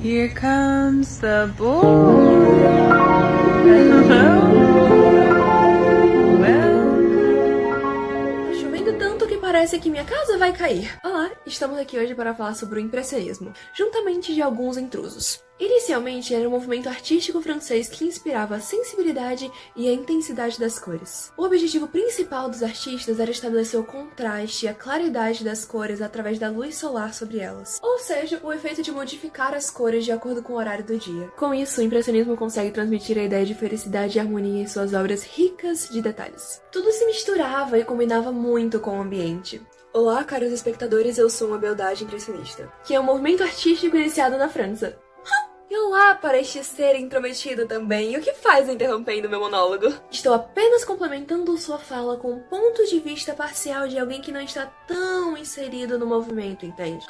Here comes the boy. Chovendo tanto que parece que minha casa vai cair. Olá, estamos aqui hoje para falar sobre o impressionismo, juntamente de alguns intrusos. Inicialmente, era um movimento artístico francês que inspirava a sensibilidade e a intensidade das cores. O objetivo principal dos artistas era estabelecer o contraste e a claridade das cores através da luz solar sobre elas, ou seja, o efeito de modificar as cores de acordo com o horário do dia. Com isso, o impressionismo consegue transmitir a ideia de felicidade e harmonia em suas obras ricas de detalhes. Tudo se misturava e combinava muito com o ambiente. Olá, caros espectadores, eu sou uma beldade impressionista, que é um movimento artístico iniciado na França. E olá para este ser intrometido também, e o que faz interrompendo meu monólogo? Estou apenas complementando sua fala com um ponto de vista parcial de alguém que não está tão inserido no movimento, entende?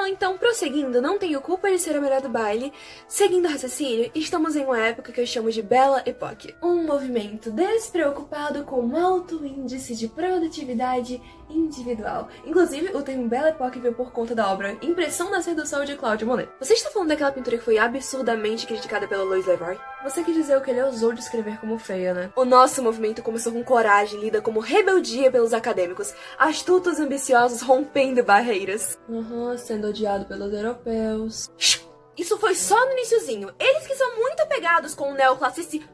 Então, prosseguindo, não tenho culpa de ser a melhor do baile. Seguindo o raciocínio, estamos em uma época que eu chamo de Belle Époque. Um movimento despreocupado com um alto índice de produtividade individual. Inclusive, o termo Belle Époque veio por conta da obra Impressão Nascer do Sol de Claude Monet. Você está falando daquela pintura que foi absurdamente criticada pelo Louis Leroy? Você quer dizer o que ele ousou descrever como feia, né? O nosso movimento começou com coragem, lida como rebeldia pelos acadêmicos, astutos e ambiciosos rompendo barreiras. Sendo odiado pelos europeus. Isso foi só no iniciozinho. Eles que são muito apegados com o neoclassicismo.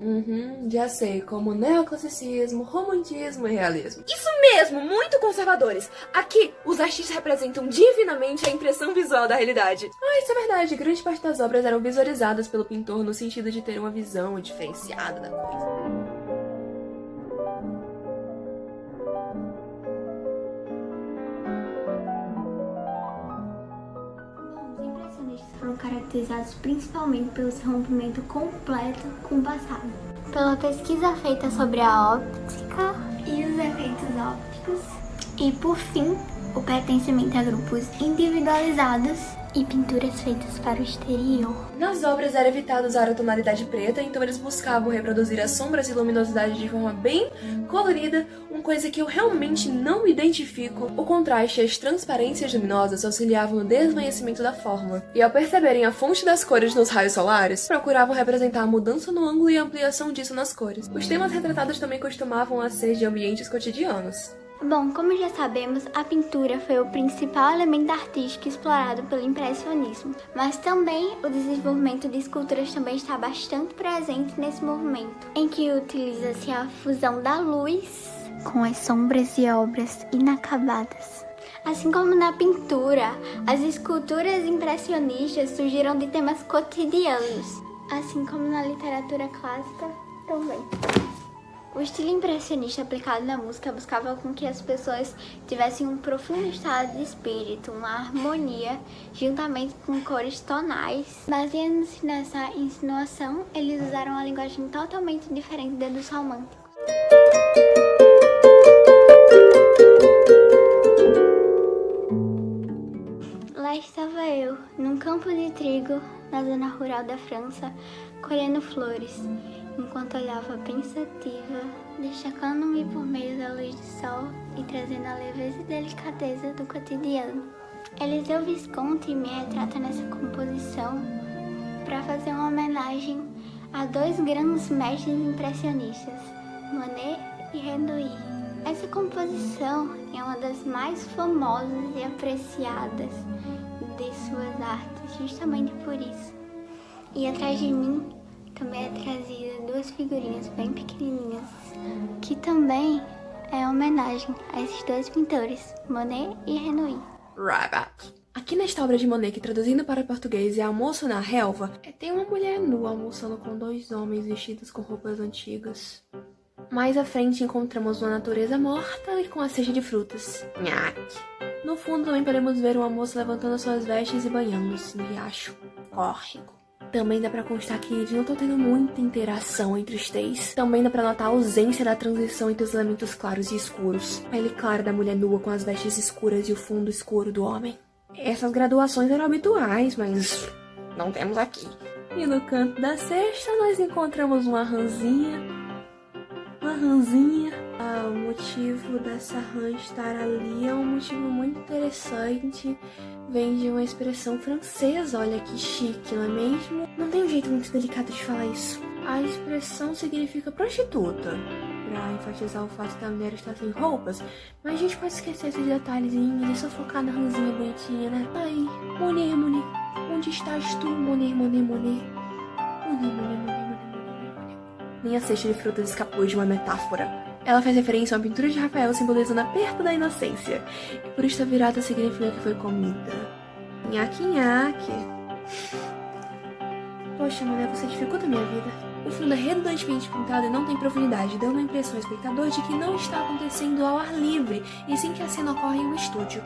Já sei, como neoclassicismo, romantismo e realismo. Isso mesmo, muito conservadores. Aqui, os artistas representam divinamente a impressão visual da realidade. Isso é verdade. Grande parte das obras eram visualizadas pelo pintor no sentido de ter uma visão diferenciada da coisa. Foram caracterizados principalmente pelo seu rompimento completo com o passado, pela pesquisa feita sobre a óptica e os efeitos ópticos, e por fim, o pertencimento a grupos individualizados e pinturas feitas para o exterior. Nas obras era evitado usar a tonalidade preta, então eles buscavam reproduzir as sombras e luminosidade de forma bem colorida, uma coisa que eu realmente não me identifico. O contraste e as transparências luminosas auxiliavam no desvanecimento da forma, e ao perceberem a fonte das cores nos raios solares, procuravam representar a mudança no ângulo e a ampliação disso nas cores. Os temas retratados também costumavam ser de ambientes cotidianos. Bom, como já sabemos, a pintura foi o principal elemento artístico explorado pelo impressionismo, mas também o desenvolvimento de esculturas também está bastante presente nesse movimento, em que utiliza-se a fusão da luz com as sombras e obras inacabadas. Assim como na pintura, as esculturas impressionistas surgiram de temas cotidianos, assim como na literatura clássica também. O estilo impressionista aplicado na música buscava com que as pessoas tivessem um profundo estado de espírito, uma harmonia, juntamente com cores tonais. Baseando-se nessa insinuação, eles usaram uma linguagem totalmente diferente da dos românticos. Lá estava eu, num campo de trigo, na zona rural da França, colhendo flores, enquanto olhava pensativa, destacando-me por meio da luz do sol e trazendo a leveza e delicadeza do cotidiano. Eliseu Visconti me retrata nessa composição para fazer uma homenagem a dois grandes mestres impressionistas, Monet e Renoir. Essa composição é uma das mais famosas e apreciadas de suas artes, justamente por isso. E atrás de mim também é trazida duas figurinhas bem pequenininhas, que também é homenagem a esses dois pintores, Monet e Renoir. Aqui nesta obra de Monet, que traduzindo para português é Almoço na Relva, tem uma mulher nua almoçando com dois homens vestidos com roupas antigas. Mais à frente encontramos uma natureza morta e com a ceia de frutas. Nhaque. No fundo também podemos ver uma moça levantando suas vestes e banhando-se no riacho, córrego. Também dá pra constar que eles não estão tendo muita interação entre os três. Também dá pra notar a ausência da transição entre os elementos claros e escuros. A pele clara da mulher nua com as vestes escuras e o fundo escuro do homem. Essas graduações eram habituais, mas não temos aqui. E no canto da cesta nós encontramos uma rãzinha, o motivo dessa rã estar ali é um motivo muito interessante. Vem de uma expressão francesa, olha que chique, não é mesmo? Não tem um jeito muito delicado de falar isso. A expressão significa prostituta, pra enfatizar o fato da mulher estar sem roupas, mas a gente pode esquecer esses detalhezinhos e só focar na rãzinha bonitinha, né? Ai, Monet, Monet, onde estás tu, Monet, Monet, Monet? Monet, Monet, Monet, Monet, Monet, Monet. Nem a cesta de frutas escapou de uma metáfora. Ela faz referência a uma pintura de Rafael simbolizando a perda da inocência, e por estar virada significa que foi comida. Nhaque, nhaque. Poxa, mulher, você dificulta a minha vida. O fundo é redundantemente pintado e não tem profundidade, dando a impressão ao espectador de que não está acontecendo ao ar livre, e sim que a cena ocorre em um estúdio.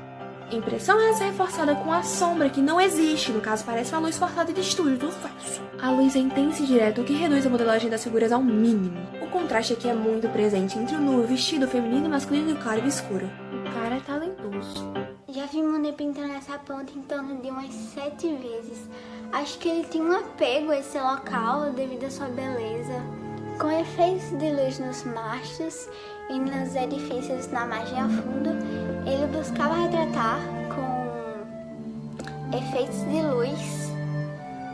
A impressão essa é reforçada com a sombra, que não existe, no caso parece uma luz forçada de estúdio, tudo falso. A luz é intensa e direta, o que reduz a modelagem das figuras ao mínimo. O contraste aqui é muito presente entre o nu, o vestido feminino e masculino e o claro e escuro. O cara é talentoso. Já vi Monet pintando essa ponta em torno de umas 7 vezes. Acho que ele tem um apego a esse local devido à sua beleza. Com efeitos de luz nos mastros e nos edifícios na margem a fundo, ele buscava retratar com efeitos de luz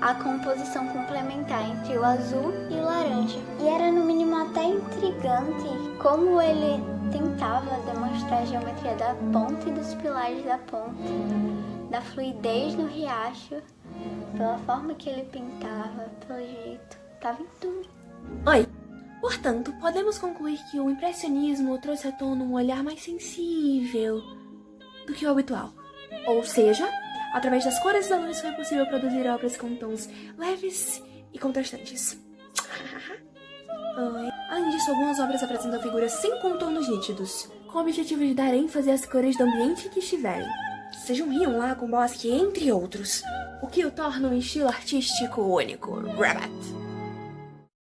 a composição complementar entre o azul e o laranja. E era no mínimo até intrigante como ele tentava demonstrar a geometria da ponta e dos pilares da ponta, da fluidez no riacho, pela forma que ele pintava, pelo jeito, tava em tudo. Oi! Portanto, podemos concluir que o impressionismo trouxe à tona um olhar mais sensível do que o habitual. Ou seja, através das cores da luz foi possível produzir obras com tons leves e contrastantes. Oi. Além disso, algumas obras apresentam figuras sem contornos nítidos, com o objetivo de dar ênfase às cores do ambiente que estiverem. Seja um rio, um lago, um bosque, entre outros, o que o torna um estilo artístico único. Rabat.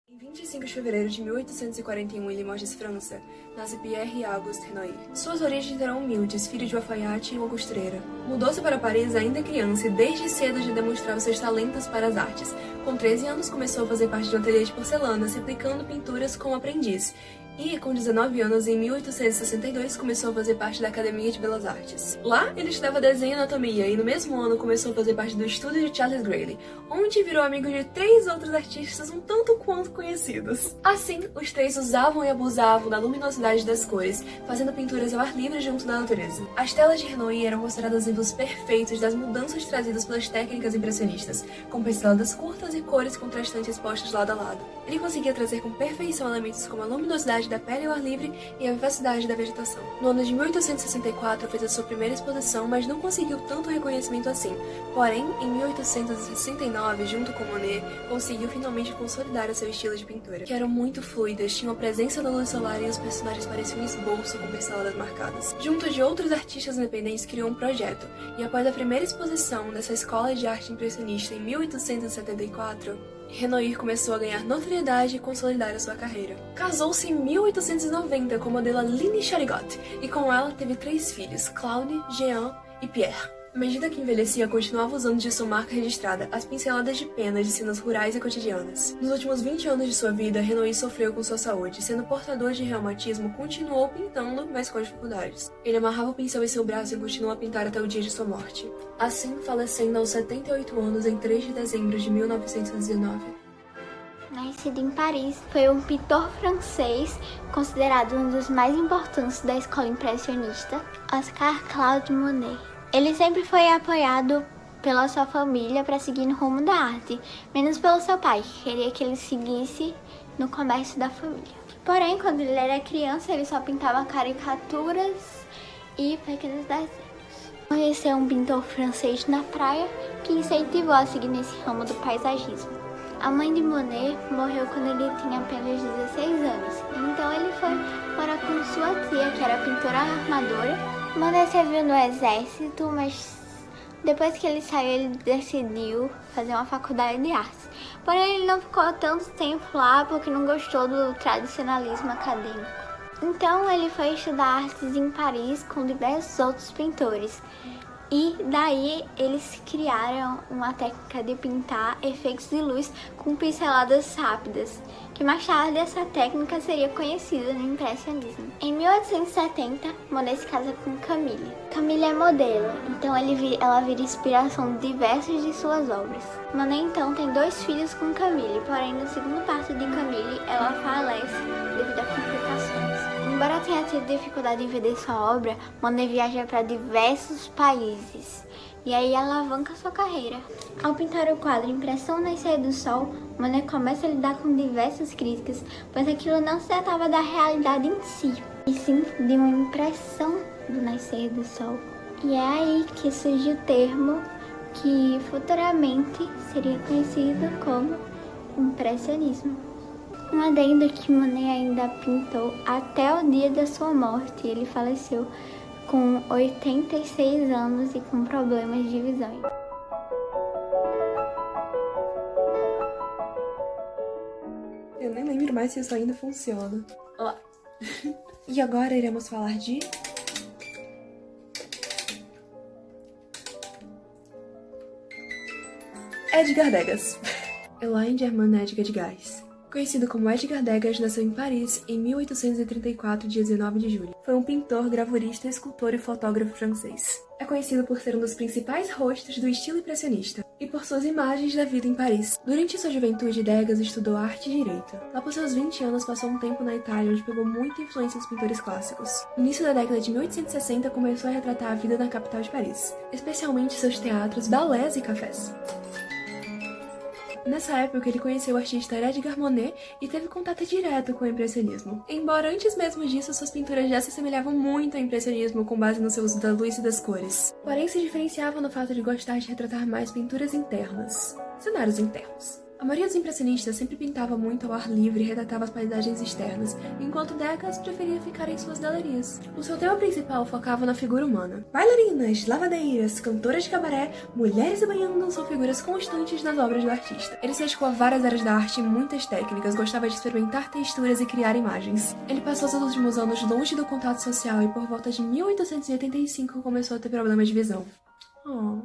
Em 25 de fevereiro de 1841, em Limoges, França, nasce Pierre-Auguste Renoir. Suas origens eram humildes, filho de um alfaiate e uma costureira. Mudou-se para Paris ainda criança e desde cedo já demonstrava seus talentos para as artes. Com 13 anos começou a fazer parte de um ateliê de porcelana, se aplicando pinturas como aprendiz. E, com 19 anos, em 1862, começou a fazer parte da Academia de Belas Artes. Lá, ele estudava desenho e anatomia, e no mesmo ano começou a fazer parte do estúdio de Charles Grayle, onde virou amigo de 3 outros artistas um tanto quanto conhecidos. Assim, os 3 usavam e abusavam da luminosidade das cores, fazendo pinturas ao ar livre junto da natureza. As telas de Renoir eram consideradas exemplos perfeitos das mudanças trazidas pelas técnicas impressionistas, com pinceladas curtas e cores contrastantes postas lado a lado. Ele conseguia trazer com perfeição elementos como a luminosidade da pele ao ar livre e a vivacidade da vegetação. No ano de 1864 fez a sua primeira exposição, mas não conseguiu tanto reconhecimento assim. Porém, em 1869, junto com Monet, conseguiu finalmente consolidar o seu estilo de pintura, que eram muito fluidas, tinham a presença da luz solar e os personagens pareciam um esboço com pinceladas marcadas. Junto de outros artistas independentes, criou um projeto, e após a primeira exposição dessa escola de arte impressionista em 1874, Renoir começou a ganhar notoriedade e consolidar a sua carreira. Casou-se em 1890 com a modelo Aline Charigot e com ela teve 3 filhos, Claude, Jean e Pierre. À medida que envelhecia, continuava usando de sua marca registrada as pinceladas de pena de cenas rurais e cotidianas. Nos últimos 20 anos de sua vida, Renoir sofreu com sua saúde. Sendo portador de reumatismo, continuou pintando, mas com dificuldades. Ele amarrava o pincel em seu braço e continuou a pintar até o dia de sua morte. Assim, falecendo aos 78 anos em 3 de dezembro de 1919. Nascido em Paris, foi um pintor francês considerado um dos mais importantes da escola impressionista, Oscar Claude Monet. Ele sempre foi apoiado pela sua família para seguir no rumo da arte, menos pelo seu pai, que queria que ele seguisse no comércio da família. Porém, quando ele era criança, ele só pintava caricaturas e pequenos desenhos. Conheceu um pintor francês na praia que incentivou a seguir nesse ramo do paisagismo. A mãe de Monet morreu quando ele tinha apenas 16 anos, então ele foi morar com sua tia, que era pintora armadora. Monet serviu no exército, mas depois que ele saiu, ele decidiu fazer uma faculdade de artes. Porém, ele não ficou tanto tempo lá porque não gostou do tradicionalismo acadêmico. Então, ele foi estudar artes em Paris com diversos outros pintores. E daí eles criaram uma técnica de pintar efeitos de luz com pinceladas rápidas, que mais tarde essa técnica seria conhecida no impressionismo. Em 1870, Monet se casa com Camille. Camille é modelo, então ela vira inspiração de diversas de suas obras. Monet então tem 2 filhos com Camille, porém no segundo parto de Camille ela falece devido a complicações. Embora tenha tido dificuldade em vender sua obra, Monet viaja para diversos países e aí alavanca sua carreira. Ao pintar o quadro Impressão Nascer do Sol, Monet começa a lidar com diversas críticas, pois aquilo não se tratava da realidade em si, e sim de uma impressão do nascer do sol. E é aí que surge o termo que futuramente seria conhecido como impressionismo. Um adendo que Monet ainda pintou até o dia da sua morte. Ele faleceu com 86 anos e com problemas de visão. Eu nem lembro mais se isso ainda funciona. Olá. E agora iremos falar de... Edgar Degas. Elaine Germain Edgar Degas. Conhecido como Edgar Degas, nasceu em Paris em 1834, dia 19 de julho. Foi um pintor, gravurista, escultor e fotógrafo francês. É conhecido por ser um dos principais rostos do estilo impressionista e por suas imagens da vida em Paris. Durante sua juventude, Degas estudou arte e direito. Lá por seus 20 anos, passou um tempo na Itália, onde pegou muita influência dos pintores clássicos. No início da década de 1860, começou a retratar a vida na capital de Paris, especialmente seus teatros, balés e cafés. Nessa época, ele conheceu o artista Edgar Monet e teve contato direto com o impressionismo. Embora antes mesmo disso, suas pinturas já se assemelhavam muito ao impressionismo com base no seu uso da luz e das cores. Porém, se diferenciava no fato de gostar de retratar mais pinturas internas, cenários internos. A maioria dos impressionistas sempre pintava muito ao ar livre e retratava as paisagens externas, enquanto Degas preferia ficar em suas galerias. O seu tema principal focava na figura humana. Bailarinas, lavadeiras, cantoras de cabaré, mulheres e baianos são figuras constantes nas obras do artista. Ele se dedicou a várias áreas da arte e muitas técnicas, gostava de experimentar texturas e criar imagens. Ele passou seus últimos anos longe do contato social e por volta de 1885 começou a ter problemas de visão. Oh,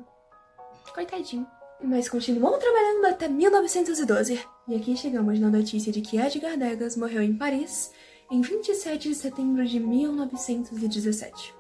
coitadinho. Mas continuou trabalhando até 1912. E aqui chegamos na notícia de que Edgar Degas morreu em Paris em 27 de setembro de 1917.